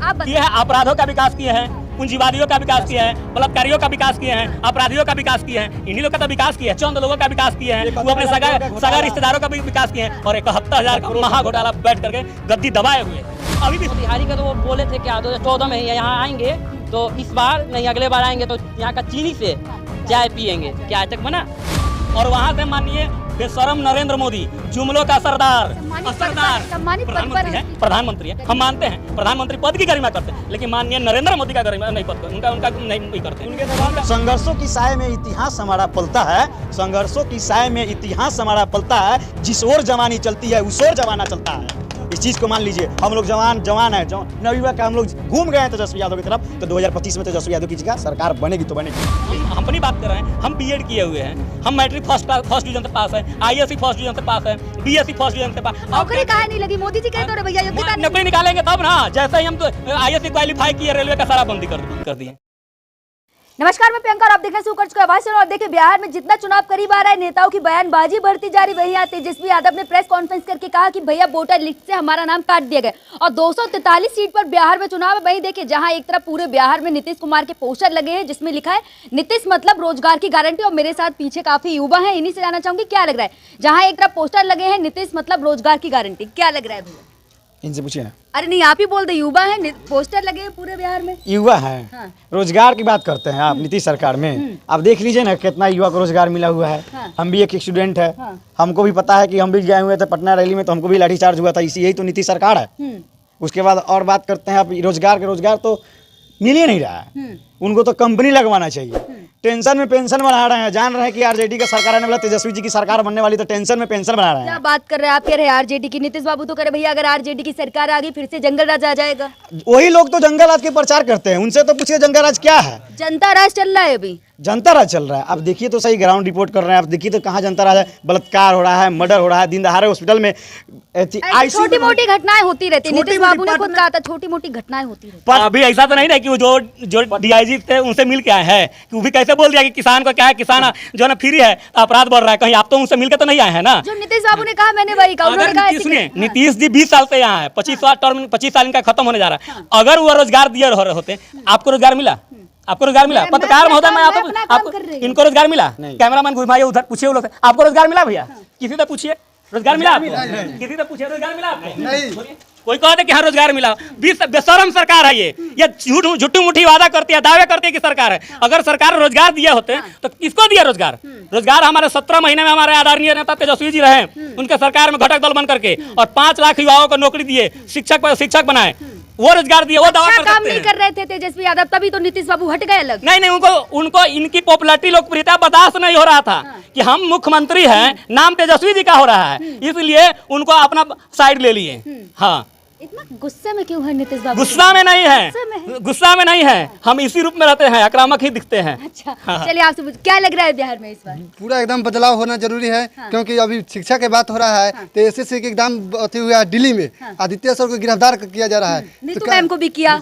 किए हैं, अपराधों का विकास किए हैं, पूंजीवादियों का विकास किया है, बलात्कारियों का विकास किए हैं, अपराधियों का विकास किए हैं, इन्हीं लोग का तो विकास किया है। चंद लोगों का विकास किए हैं, वो अपने सगा रिश्तेदारों का भी विकास किए हैं, और 71,000 का महा घोटाला बैठ करके गद्दी दबाए हुए। अभी भी बिहारी का तो वो बोले थे क्या 2014 में यहाँ आएंगे तो इस बार नहीं अगले बार आएंगे तो यहाँ का चीनी से चाय पियेंगे, क्या आज तक बना? और वहाँ से माननीय बेशरम नरेंद्र मोदी, जुमलों का सरदार, प्रधानमंत्री है। हम मानते हैं प्रधानमंत्री पद की गरिमा करते हैं, लेकिन माननीय नरेंद्र मोदी का गरिमा नहीं पद उनका नहीं करते। संघर्षों की साय में इतिहास हमारा पलता है, संघर्षों की साय में इतिहास हमारा पलता है। जिस ओर जवानी चलती है उस ओर जमाना चलता है। इस चीज को मान लीजिए, हम लोग जवान है, नवयुवा का हम लोग घूम गए हैं तेजस्वी यादव की तरफ, तो 2025 में तेजस्वी यादव की जगह सरकार बनेगी तो बनेगी। हम अपनी बात कर रहे हैं, हम बीएड किए हुए हैं, हम मैट्रिक फर्स्ट डिवीजन से पास है, आईएससी फर्स्ट डिवीजन से पास है, बीएससी फर्स्ट डिवीजन से पास। नौकरी कहाँ नहीं लगी? मोदी जी कह तो रहे भैया नौकरी निकालेंगे तब ना, जैसे ही हम तो आईएससी क्वालिफाई किए, रेलवे का सारा बंदी कर दिए। नमस्कार, मैं प्रियंका और आप देख रहे हैं सुकर्ज का आवाज चैनल। और देखिए, बिहार में जितना चुनाव करीब आ रहा है, नेताओं की बयानबाजी बढ़ती जा रही। वहीं यहाँ तेजस्वी यादव ने प्रेस कॉन्फ्रेंस करके कहा कि भैया वोटर लिस्ट से हमारा नाम काट दिया गया, और 243 सीट पर बिहार में चुनाव है। वहीं देखिए, जहां एक तरफ पूरे बिहार में नीतीश कुमार के पोस्टर लगे हैं जिसमें लिखा है नीतीश मतलब रोजगार की गारंटी, और मेरे साथ पीछे काफी युवा है, इन्हीं से जानना चाहूंगी क्या लग रहा है। जहाँ एक तरफ पोस्टर लगे हैं नीतीश मतलब रोजगार की गारंटी, क्या लग रहा है भैया? इनसे पूछिए ना। अरे नहीं, आप ही बोल दे, युवा है, पोस्टर लगे हैं पूरे बिहार में, युवा है। हाँ। रोजगार की बात करते हैं आप नीतीश सरकार में, आप देख लीजिए ना कितना युवा को रोजगार मिला हुआ है। हाँ। हम भी एक स्टूडेंट है, हाँ। हमको भी पता है कि हम भी गए हुए थे पटना रैली में, तो हमको भी लाठीचार्ज हुआ था। यही तो नीतीश सरकार है। उसके बाद और बात करते हैं आप रोजगार तो मिल ही नहीं रहा है। उनको तो कंपनी लगवाना चाहिए। टेंशन में पेंशन बढ़ा रहे हैं, जान रहे हैं कि आरजेडी का सरकार आने वाला, तेजस्वी जी की सरकार बनने वाली, तो टेंशन में पेंशन बढ़ा रहे हैं। क्या बात कर रहे हैं आप? कह रहे हैं आरजेडी की, नीतीश बाबू तो कह रहे भैया अगर आरजेडी की सरकार आ गई फिर से जंगल राज आ जाएगा। वही लोग तो जंगल राज के प्रचार करते हैं, उनसे तो पूछिए जंगल राज क्या है। जनता राज चल रहा है अभी, जनता राज चल रहा है। आप देखिए तो सही, ग्राउंड रिपोर्ट कर रहे हैं, आप देखिए तो कहाँ जनता राज है। बलात्कार हो रहा है, मर्डर हो रहा है, दिन दहाड़े हॉस्पिटल में छोटी मोटी घटनाएं होती रहती है। नीतीश बाबू ने खुद कहा था छोटी मोटी घटनाएं होती रहती। पर अभी ऐसा तो नहीं ना कि वो जो डीआईजी थे उनसे मिल के आए हैं, कि वो भी कैसे बोल दिया कि किसान को क्या है, किसान जो है ना फ्री है, अपराध बढ़ रहा है। कहीं आप तो उनसे मिलकर तो नहीं आए हैं ना। जो नीतीश बाबू ने कहा मैंने वही कहा। उन्होंने कहा सुनिए, नीतीश जी 20 साल से यहाँ है, 25 साल इनका खत्म होने जा रहा है। अगर वो रोजगार दिए होते, आपको रोजगार मिला? आपको रोजगार मिला? पत्रकार महोदय, मैं आपको इनको रोजगार मिला? कैमरामैन घुमाइए उधर, पूछिए लोग, आपको रोजगार मिला भैया? किसी से पूछिए रोजगार मिला? किसी से पूछिए रोजगार मिला आपको? नहीं। कोई कहते कि हाँ रोजगार मिला। बेशरम सरकार है ये झूठी मुठी वादा करती है, दावे करती है कि सरकार है। अगर सरकार रोजगार दिए होते तो किसको दिया रोजगार? रोजगार हमारे 17 महीने में हमारे आदरणीय नेता तेजस्वी जी रहे, उनके सरकार में घटक दल बन करके, और 5 लाख युवाओं को नौकरी दिए, शिक्षक बनाए, वो रोजगार दिए, वो दावा काम नहीं कर रहे थे तेजस्वी यादव, तभी तो नीतीश बाबू हट गए अलग। नहीं, उनको इनकी पॉपुलैरिटी, लोकप्रियता बर्दाश्त नहीं हो रहा था कि हम मुख्यमंत्री हैं, नाम तेजस्वी जी का हो रहा है, इसलिए उनको अपना साइड ले लिए। हाँ, इतना गुस्से में क्यों है नीतीश बाबू? गुस्सा में नहीं है, गुस्सा में नहीं है, हम इसी रूप में रहते हैं, आक्रामक ही दिखते हैं। अच्छा, चलिए आपसे क्या लग रहा है बिहार में इस बार? पूरा एकदम बदलाव होना जरूरी है। क्योंकि अभी शिक्षा की बात हो रहा है, तो एसएससी के एग्जाम अति हुआ है दिल्ली में, आदित्य सर को गिरफ्तार किया जा रहा है, नीतू मैम को भी किया।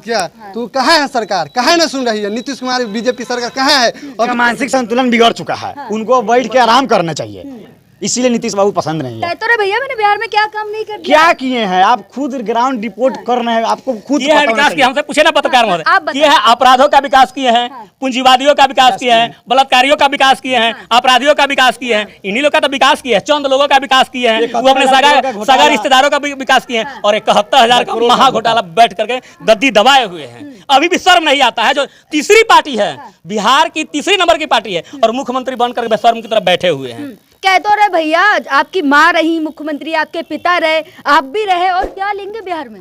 तो कहाँ है सरकार? कहाँ न सुन रही है? नीतीश कुमार बीजेपी सरकार कहाँ है? और मानसिक संतुलन बिगड़ चुका है, उनको बैठ के आराम करना चाहिए, इसीलिए नीतीश बाबू पसंद नहीं है। तो रे भैया मैंने बिहार में क्या काम नहीं कर दिया? क्या किए हैं आप? खुद ग्राउंड रिपोर्ट कर रहे हैं, आपको खुद ये है विकास किया। हमसे पूछे ना पत्रकार महोदय, ये है अपराधों का विकास किए हैं, पूंजीवादियों का विकास किए हैं, बलात्कारियों का विकास किए हैं, अपराधियों का विकास किए हैं, इन्हीं लोग का तो विकास किया है। चंद लोगों का विकास किए हैं, वो अपने सगा रिश्तेदारों का विकास किए हैं, और 71,000 का महा घोटाला बैठ करके गद्दी दबाए हुए हैं। अभी भी शर्म नहीं आता है, जो तीसरी पार्टी है, बिहार की तीसरी नंबर की पार्टी है, और मुख्यमंत्री बनकर बेशर्म की तरफ बैठे हुए हैं। कह तो रहे भैया आपकी माँ रही मुख्यमंत्री, आपके पिता रहे, आप भी रहे, और क्या लेंगे बिहार में?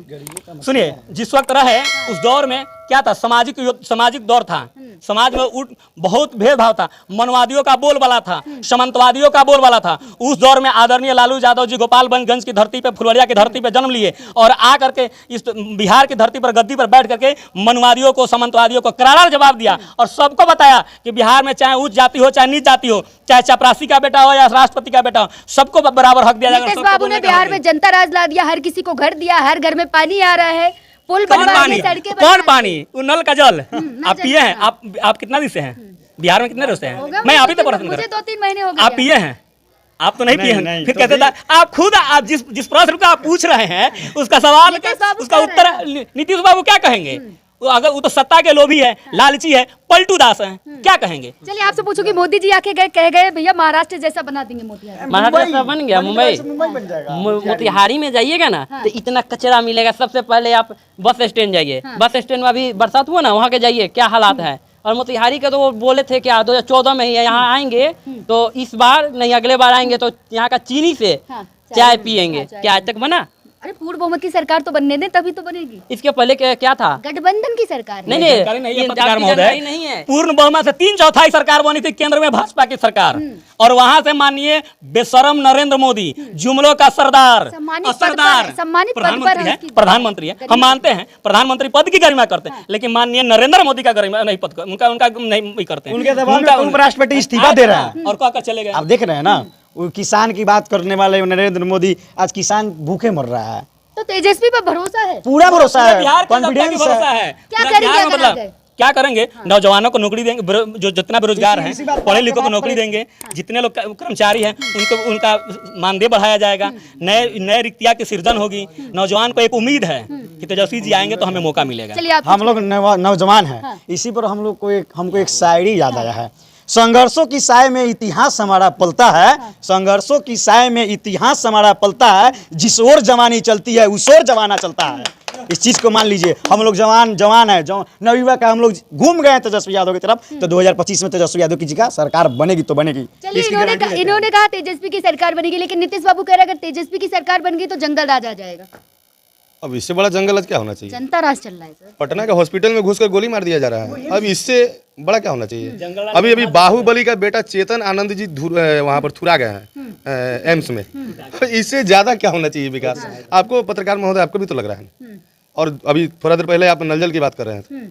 सुनिए, जिस वक्त रहे उस दौर में क्या था? सामाजिक दौर था, समाज में बहुत भेदभाव था, मनवादियों का बोलबाला था, सामंतवादियों का बोलबाला था। उस दौर में आदरणीय लालू यादव जी गोपालगंज की धरती पे, फुलवरिया की धरती पे जन्म लिए, और आ करके इस बिहार की धरती पर गद्दी पर बैठ करके मनवादियों को, सामंतवादियों को करारा जवाब दिया, और सबको बताया कि बिहार में चाहे उच्च जाति हो चाहे नीच जाति हो, चाहे चपरासी का बेटा हो या राष्ट्रपति का बेटा हो, सबको बराबर हक दिया जाएगा। नीतीश बाबू ने बिहार में जनता राज ला दिया, हर किसी को घर दिया, हर घर में पानी आ रहा है, पुल बनवा दिए, सड़कें बनवा दी। कौन पानी? वो नल का जल आप पिए हैं? आप कितना दिन से हैं बिहार में? कितने रोज से हैं? मैं अभी तो प्रश्न कर रहा हूं, 2-3 महीने हो गए। आप पिए हैं? आप तो नहीं पिए हैं नहीं, फिर तो कैसे आप खुद आप जिस प्रश्न का आप पूछ रहे हैं उसका सवाल नीतीश बाबू उसका कह उत्तर रहे नीतीश बाबू क्या कहेंगे? वो तो सत्ता के लोभी है, लालची है, पलटू दास है, क्या कहेंगे? चलिए आपसे पूछो कि मोदी जी आके गए कह गए भैया महाराष्ट्र जैसा बना देंगे मोतिहारी। महाराष्ट्र जैसा बन गया मुंबई बन जाएगा। मोतिहारी में जाइएगा ना तो इतना कचरा मिलेगा। सबसे पहले आप बस स्टैंड जाइए, बस स्टैंड में अभी बरसात हुआ ना, वहाँ के जाइए क्या हालात है। और मोतिहारी का तो वो बोले थे कि 2014 में ही यहाँ आएंगे तो इस बार नहीं अगले बार आएंगे तो यहाँ का चीनी से चाय पियेंगे। क्या आज तक बना? अरे पूर्ण बहुमत की सरकार तो बनने दें तभी तो बनेगी। इसके पहले क्या था? गठबंधन की सरकार है। नहीं जानकारी नहीं है ये पत्रकार आपकी महोदय। जानकारी नहीं है। पूर्ण बहुमत से 3/4 सरकार बनी थी केंद्र में भाजपा की सरकार, और वहां से माननीय बेशरम नरेंद्र मोदी, जुमलों का सरदार, सम्मानित पद पर- असरदार सम्मानित पद पर प्रधानमंत्री है, उसकी- प्रधानमंत्री है। हम मानते हैं प्रधानमंत्री पद की गरिमा करते हैं, लेकिन माननीय नरेंद्र मोदी का गरिमा नहीं, पद उनका नहीं करते हैं। उनके दबाव में उपराष्ट्रपति इस्तीफा दे रहा है। और क्या चले गए? आप देख रहे हैं ना, वो किसान की बात करने वाले नरेंद्र मोदी, आज किसान भूखे मर रहा है। तो तेजस्वी पर भरोसा है। पूरा भरोसा है, बिहार की जनता की कॉन्फिडेंस भरोसा है। है। क्या पूरा करेंगे बिहार में अगर आ गए? क्या करेंगे? नौजवानों को नौकरी देंगे, जो जितना बेरोजगार हैं, इसी बात पर पढ़े लिखों को बात नौकरी करें। देंगे, जितने लोग कर्मचारी हैं उनका मानदेय बढ़ाया जाएगा, नए रिक्तियां की सृजन होगी। नौजवान को एक उम्मीद है कि तेजस्वी जी आएंगे तो हमें मौका मिलेगा। चलिए आप हम लोग नौजवान हैं, इसी पर हमको एक शायरी याद आया है। संघर्षों की साय में इतिहास हमारा पलता है, संघर्षों की साय में इतिहास हमारा पलता है, जिस ओर जवानी चलती है उस ओर जमाना चलता है। इस चीज को मान लीजिए, हम लोग जवान है, नवयुवा का हम लोग घूम गए हैं तेजस्वी यादव की तरफ, तो 2025 में तेजस्वी यादव की जी का सरकार बनेगी तो बनेगी। चलिए इसकी गारंटी लेते हैं। इन्होंने कहा तेजस्वी की सरकार बनेगी, लेकिन नीतीश बाबू कह रहे हैं अगर तेजस्वी की सरकार बन गई तो जंगल राज आ जाएगा। अब इससे बड़ा जंगल आज क्या होना चाहिए? जनता राज चल रहा है सर। पटना के हॉस्पिटल में घुसकर गोली मार दिया जा रहा है। अब इससे बड़ा क्या होना चाहिए? अभी बाहुबली का बेटा चेतन आनंद जी वहाँ पर थुरा गया है एम्स में। इससे ज्यादा क्या होना चाहिए विकास? आपको पत्रकार महोदय, आपको भी तो लग रहा है। और अभी थोड़ा देर पहले आप नल जल की बात कर रहे हैं,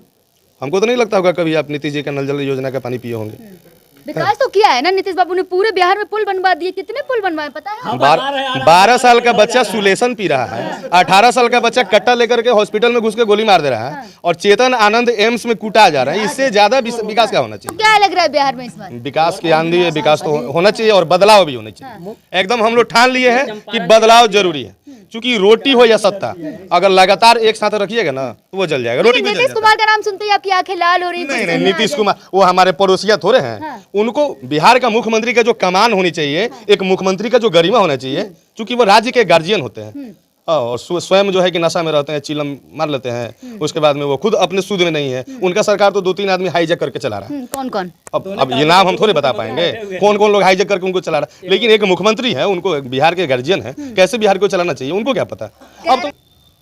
हमको तो नहीं लगता होगा कभी आप नीतीश जी का नल जल योजना का पानी पिए होंगे। विकास तो किया है ना नीतीश बाबू ने, पूरे बिहार में पुल बनवा दिए। कितने पुल बनवाए पता है? 12 साल का बच्चा सुलेशन पी रहा है, 18 साल का बच्चा कट्टा लेकर के हॉस्पिटल में घुस के गोली मार दे रहा है, और चेतन आनंद एम्स में कूटा जा रहा है। इससे ज्यादा विकास क्या होना चाहिए? क्या लग रहा है बिहार में इस बार? विकास की आंधी है, विकास तो होना चाहिए और बदलाव भी होना चाहिए। एकदम हम लोग ठान लिए हैं कि बदलाव जरूरी है, क्योंकि रोटी हो या सत्ता, अगर लगातार एक साथ रखिएगा ना तो वो जल जाएगा। रोटी भी जल नीतीश जाता कुमार का नाम सुनते ही आपकी आंखें लाल हो रही है। नहीं, नीतीश कुमार वो हमारे पड़ोसिया थोड़े हैं। उनको बिहार का मुख्यमंत्री का जो कमान होनी चाहिए, एक मुख्यमंत्री का जो गरिमा होना चाहिए, क्योंकि वो राज्य के गार्जियन होते हैं। और स्वयं जो है कि नशा में रहते हैं, चिलम मार लेते हैं, उसके बाद में वो खुद अपने सूद में नहीं है। उनका सरकार तो 2-3 आदमी हाईजैक करके चला रहा है। कौन कौन? अब ये नाम हम थोड़े बता पाएंगे कौन कौन लोग हाईजैक करके उनको चला रहा है, लेकिन एक मुख्यमंत्री है, उनको बिहार के गार्जियन है, कैसे बिहार को चलाना चाहिए उनको क्या पता। अब तो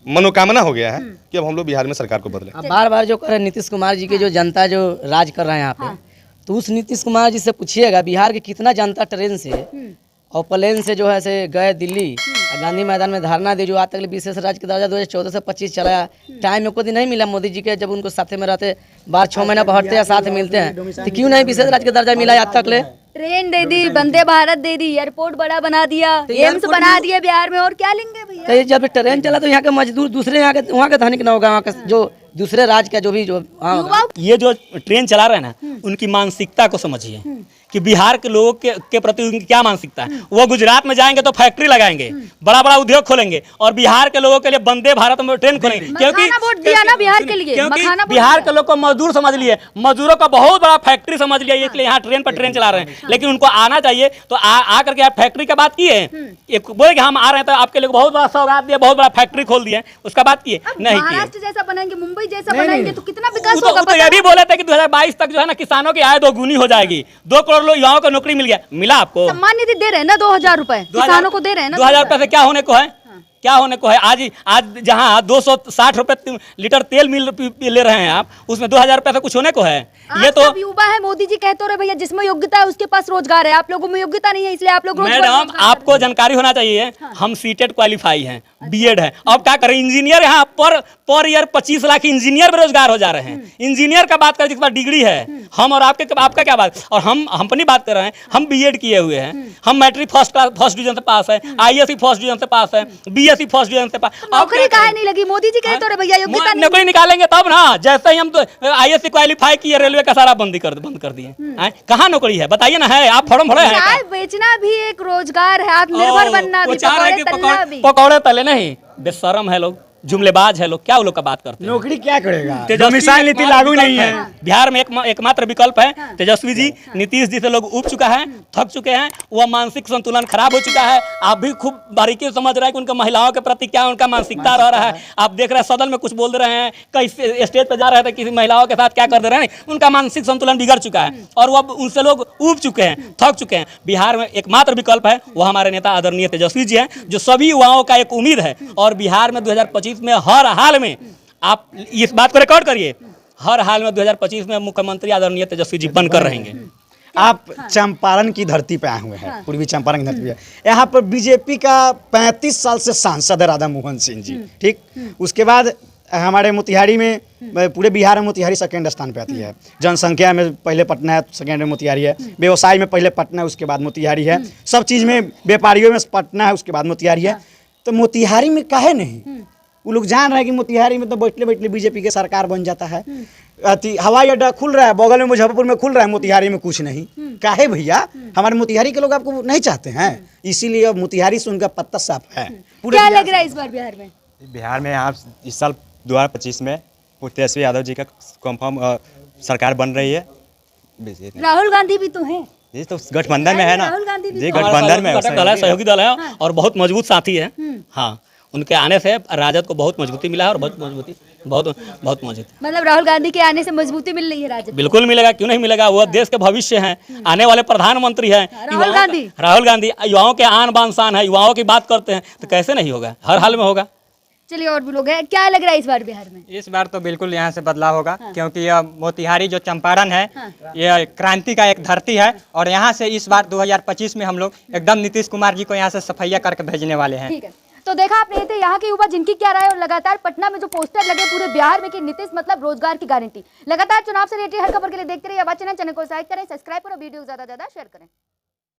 मनोकामना हो गया है कि अब हम लोग बिहार में सरकार को बदले। अब बार बार जो कर रहे हैं नीतीश कुमार जी की जो जनता जो राज कर रहे हैं यहाँ पे, तो उस नीतीश कुमार जी से पूछिएगा बिहार की कितना जनता ट्रेन से और प्लेन से जो है से गए दिल्ली, गांधी मैदान में धरना दी, जो आज तक विशेष राज्य का दर्जा 2014 से 25 चलाया। टाइम एको दिन नहीं मिला मोदी जी के, जब उनको साथ में रहते, बार 6 महीना पर हटते या साथ मिलते हैं, तो क्यों नहीं विशेष राज्य का दर्जा मिला आज तक ले? ट्रेन दे दी, वंदे भारत दे दी, एयरपोर्ट बड़ा बना दिया, एम्स बना दिया बिहार में, और क्या लेंगे भैया? तो जब ट्रेन चला तो यहाँ के मजदूर दूसरे यहाँ के वहाँ का धनिक ना होगा, वहाँ का जो दूसरे राज्य का जो भी जो हाँ ये जो ट्रेन चला रहे हैं ना, उनकी मानसिकता को समझिए कि बिहार के लोगों के प्रति उनकी क्या मानसिकता है। वो गुजरात में जाएंगे तो फैक्ट्री लगाएंगे, बड़ा बड़ा उद्योग खोलेंगे, और बिहार के लोगों के लिए वंदे भारत में ट्रेन खोलेंगे। क्योंकि मखाना वोट दिया ना बिहार के लिए, क्योंकि मखाना वोट बिहार दिया। के लोग को मजदूर समझ लिए, मजदूरों का बहुत बड़ा फैक्ट्री समझ लिया, इसलिए यहाँ ट्रेन पर ट्रेन चला रहे हैं। लेकिन उनको आना चाहिए तो आ करके आप फैक्ट्री का बात किए, बोले कि हम आ रहे हैं तो आपके लिए बहुत बड़ा सौगात दिया, बहुत बड़ा फैक्ट्री खोल दिया, उसका बात किए नहीं किए। महाराष्ट्र जैसा बनाएंगे, मुंबई जैसा बनाएंगे तो कितना विकास होगा? वो तो ये भी बोले थे कि 2022 तक जो है ना किसानों की आय 2 गुनी हो जाएगी, 2 करोड़ लोग युवाओं को नौकरी मिल गया। मिला आपको? सम्मान निधि दे रहे हैं ना 2000 रुपए, किसानों को दे रहे हैं ना 2000 रुपए से क्या होने को है? क्या होने को है? आज जहां 260 रुपए लीटर तेल ले रहे हैं आप, उसमें 2000 रुपए से कुछ होने को है? ये तो आप युवा है, मोदी जी कहते रहे भैया जिसमें योग्यता है उसके पास रोजगार है, आप लोगों में योग्यता नहीं है इसलिए आप लोग मैडम आपको जानकारी होना चाहिए, हम सीटेट क्वालिफाई हैं, बीएड है। अब क्या करें, इंजीनियर यहाँ पर ईयर 25 लाख इंजीनियर बेरोजगार हो जा रहे हैं। इंजीनियर का बात करें जिसके पास डिग्री है, हम और आपका क्या बात? और हम अपनी बात कर रहे हैं, हम बीएड किए हुए हैं, हम मैट्रिक फर्स्ट डिवीजन से पास है, आईएससी फर्स्ट डिवीजन से पास है, बीए सीबीएसई फर्स्ट डिवीजन से पास। नौकरी काहे नहीं लगी? मोदी जी कहे तो रे भैया योग्यता नहीं। नौकरी निकालेंगे तब ना, जैसे ही हम तो आईएएस क्वालिफाई किए, रेलवे का सारा बंद कर दिए। कहाँ नौकरी है बताइए ना? है आप फॉर्म भरे हैं? चाय बेचना भी एक रोजगार है, आत्मनिर्भर बनना भी, पकौड़े तलना भी। पकौड़े तले नहीं, बेशरम है लोग, जुमलेबाज है लोग, क्या वो लोग का बात करते हैं? नौकरी क्या करेगा? तेजस्वी मिसाल नीति लागू नहीं है। बिहार में एकमात्र विकल्प है तेजस्वी जी। नीतीश जी से लोग उब चुका है, थक चुके हैं, वह मानसिक संतुलन खराब हो चुका है। आप भी खूब बारीकी से समझ रहे हैं कि उनका महिलाओं के प्रति क्या उनका मानसिकता रह रहा है। आप देख रहे हैं सदन में कुछ बोल रहे हैं, कई स्टेज पर जा रहे थे, किसी महिलाओं के साथ क्या कर दे रहे हैं। उनका मानसिक संतुलन बिगड़ चुका है और वह उनसे लोग उब चुके हैं, थक चुके हैं। बिहार में एकमात्र विकल्प है वो हमारे नेता आदरणीय तेजस्वी जी हैं, जो सभी युवाओं का एक उम्मीद है। और बिहार में 2025 में हर हाल में, आप इस बात को रिकॉर्ड करिए, हर हाल में 2025 में मुख्यमंत्री आदरणीय तेजस्वी जी बनकर रहेंगे। आप चंपारण की धरती पे आए हुए हैं, पूर्वी चंपारण की धरती पे। यहाँ पर बीजेपी का 35 साल से सांसद है राधा मोहन सिंह जी, ठीक। उसके बाद हमारे मोतिहारी में, पूरे बिहार में मोतिहारी सेकेंड स्थान पे आती है। जनसंख्या में पहले पटना है, सेकेंड में मोतिहारी है। व्यवसाय में पहले पटना है, उसके बाद मोतिहारी है। सब चीज़ में, व्यापारियों में पटना है, उसके बाद मोतिहारी है। तो मोतिहारी में काहे नहीं? वो लोग जान रहे हैं कि मोतिहारी में तो बैठले बैठले बीजेपी के सरकार बन जाता है। हवाई अड्डा खुल रहा है, बगल में मुजफ्फरपुर में खुल रहा है, मोतिहारी में कुछ नहीं। काहे भैया? हमारे मोतिहारी के लोग आपको नहीं चाहते हैं, इसीलिए अब मोतिहारी से उनका पत्ता साफ है। क्या लग रहा है इस बार बिहार में? बिहार में यहाँ इस साल 2025 में तेजस्वी यादव जी का कंफर्म सरकार बन रही है। राहुल गांधी भी तो है, ये तो गठबंधन में है ना राहुल गांधी भी जी, तो गठबंधन में घटक दल है, सहयोगी दल है और बहुत मजबूत साथी है। हाँ, उनके आने से राजद को बहुत मजबूती मिला है और बहुत मजबूती। मतलब राहुल गांधी के आने से मजबूती मिल रही है राजद? बिल्कुल मिलेगा, क्यों नहीं मिलेगा? वो देश के भविष्य हैं, आने वाले प्रधानमंत्री हैं राहुल गांधी। युवाओं के आन बान शान है, युवाओं की बात करते हैं, तो कैसे नहीं होगा? हर हाल में होगा। चलिए और भी लोग हैं, क्या लग रहा है इस बार बिहार में? इस बार तो बिल्कुल यहाँ से बदलाव होगा, क्योंकि यह मोतिहारी जो चंपारण है, यह क्रांति का एक धरती है। और यहाँ से इस बार 2025 में हम लोग एकदम नीतीश कुमार जी को यहाँ से सफैया करके भेजने वाले हैं। ठीक है, तो देखा आपने थे यहाँ के युवा जिनकी क्या राय है। और लगातार पटना में जो पोस्टर लगे पूरे बिहार में कि नीतीश मतलब रोजगार की गारंटी। लगातार चुनाव से रिलेटेड हर खबर के लिए देखते रहिए आवाज चैनल को लाइक करें, सब्सक्राइब करें, वीडियो ज्यादा शेयर करें।